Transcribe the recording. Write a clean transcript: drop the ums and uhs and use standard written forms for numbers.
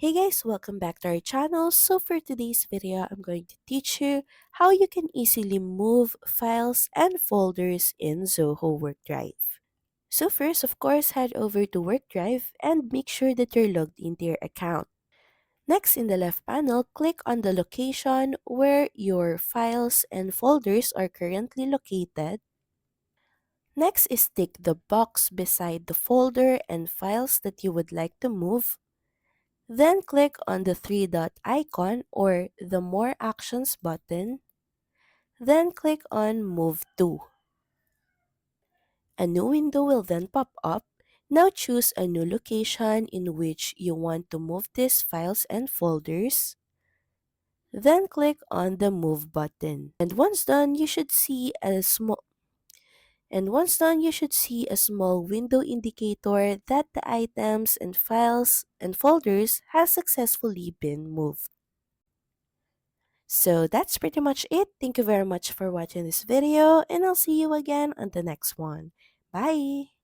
Hey guys, welcome back to our channel. So for today's video, I'm going to teach you how you can easily move files and folders in Zoho WorkDrive. So first, of course, head over to WorkDrive and make sure that you're logged into your account. Next, in the left panel, click on the location where your files and folders are currently located. Next is tick the box beside the folder and files that you would like to move. Then click on the three dot icon or the More Actions button. Then click on Move To. A new window will then pop up. Now choose a new location in which you want to move these files and folders. Then click on the Move button. And once done, you should see a small window indicator that the items and files and folders has successfully been moved. So that's pretty much it. Thank you very much for watching this video, and I'll see you again on the next one. Bye!